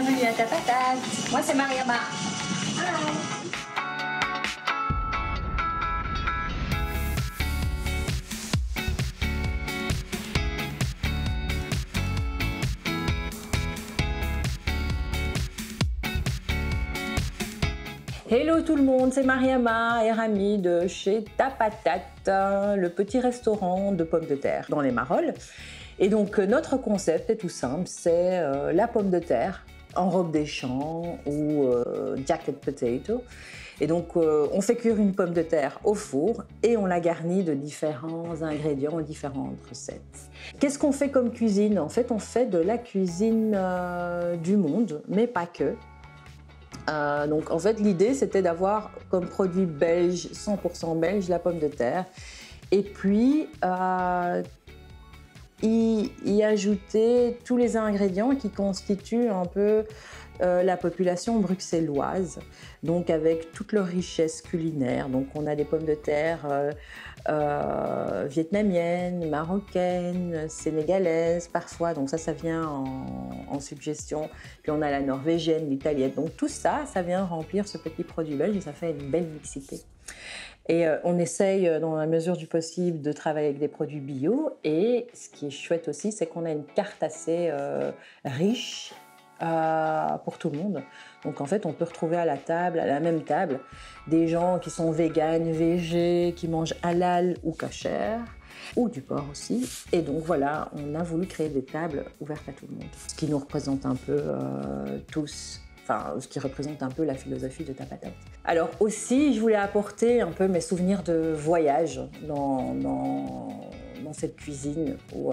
bienvenue à Ta Patate. Moi c'est Mariama. Hi. Hello tout le monde, c'est Mariama et Rami de chez Ta Patate, le petit restaurant de pommes de terre dans les Marolles. Et donc notre concept est tout simple, c'est la pomme de terre en robe des champs ou jacket potato. Et donc on fait cuire une pomme de terre au four et on la garnit de différents ingrédients, différentes recettes. Qu'est-ce qu'on fait comme cuisine? En fait, on fait de la cuisine du monde, mais pas que. Donc en fait l'idée c'était d'avoir comme produit belge, 100% belge, la pomme de terre et puis y ajouter tous les ingrédients qui constituent un peu la population bruxelloise, donc avec toute leur richesse culinaire. Donc on a des pommes de terre vietnamiennes, marocaines, sénégalaises parfois, donc ça vient en suggestion. Puis on a la norvégienne, l'italienne, donc tout ça, ça vient remplir ce petit produit belge et ça fait une belle mixité. Et on essaye, dans la mesure du possible, de travailler avec des produits bio. Et ce qui est chouette aussi, c'est qu'on a une carte assez riche pour tout le monde. Donc en fait, on peut retrouver à la même table, des gens qui sont véganes, végés, qui mangent halal ou kasher, ou du porc aussi. Et donc voilà, on a voulu créer des tables ouvertes à tout le monde. Ce qui nous représente un peu tous. Enfin, ce qui représente un peu la philosophie de Ta Patate. Alors aussi, je voulais apporter un peu mes souvenirs de voyage dans cette cuisine où,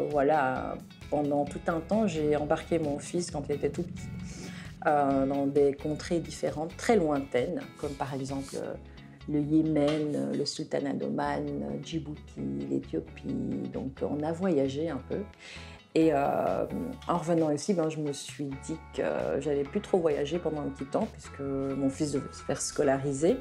voilà, pendant tout un temps, j'ai embarqué mon fils quand il était tout petit dans des contrées différentes, très lointaines, comme par exemple le Yémen, le Sultanat d'Oman, Djibouti, l'Éthiopie. Donc on a voyagé un peu. Et en revenant ici, je me suis dit que j'allais plus trop voyager pendant un petit temps puisque mon fils devait se faire scolariser.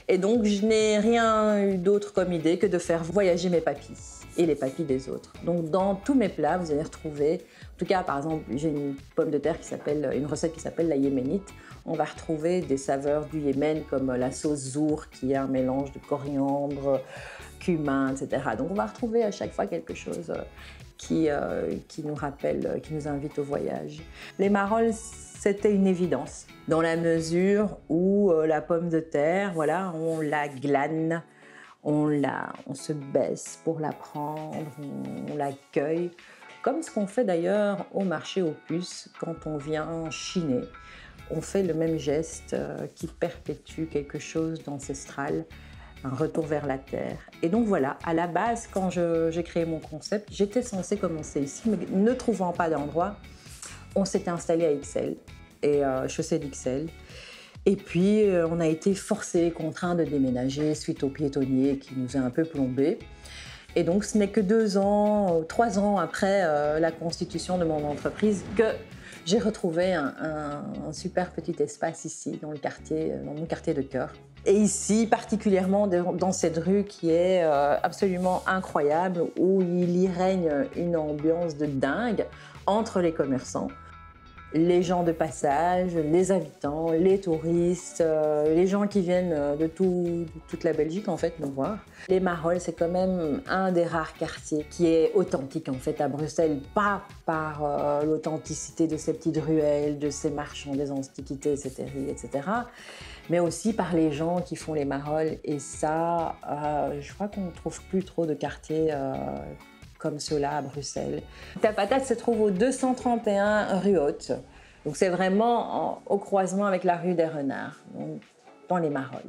Et donc je n'ai rien eu d'autre comme idée que de faire voyager mes papis et les papis des autres. Donc dans tous mes plats, vous allez retrouver, en tout cas par exemple, j'ai une pomme de terre une recette qui s'appelle la yéménite. On va retrouver des saveurs du Yémen comme la sauce zour qui est un mélange de coriandre, cumin, etc. Donc on va retrouver à chaque fois quelque chose qui nous rappelle, qui nous invite au voyage. Les Marolles, c'était une évidence, dans la mesure où la pomme de terre, voilà, on la glane, on se baisse pour la prendre, on la cueille, comme ce qu'on fait d'ailleurs au marché aux puces quand on vient chiner. On fait le même geste qui perpétue quelque chose d'ancestral, un retour vers la terre. Et donc voilà, à la base, quand j'ai créé mon concept, j'étais censée commencer ici, mais ne trouvant pas d'endroit, on s'était installé à Ixelles, et chaussée d'Ixelles. Et puis, on a été forcés, contraints de déménager suite aux piétonniers qui nous a un peu plombés. Et donc, ce n'est que 3 ans après la constitution de mon entreprise que j'ai retrouvé un super petit espace ici, dans mon quartier de cœur. Et ici, particulièrement dans cette rue qui est absolument incroyable, où il y règne une ambiance de dingue entre les commerçants, les gens de passage, les habitants, les touristes, les gens qui viennent de toute la Belgique en fait nous voir. Les Marolles, c'est quand même un des rares quartiers qui est authentique en fait à Bruxelles, pas par l'authenticité de ces petites ruelles, de ces marchands des antiquités, etc., mais aussi par les gens qui font les Marolles. Et ça, je crois qu'on ne trouve plus trop de quartiers comme ceux-là à Bruxelles. Ta Patate se trouve au 231 rue Haute. Donc c'est vraiment au croisement avec la rue des Renards, donc dans les Marolles.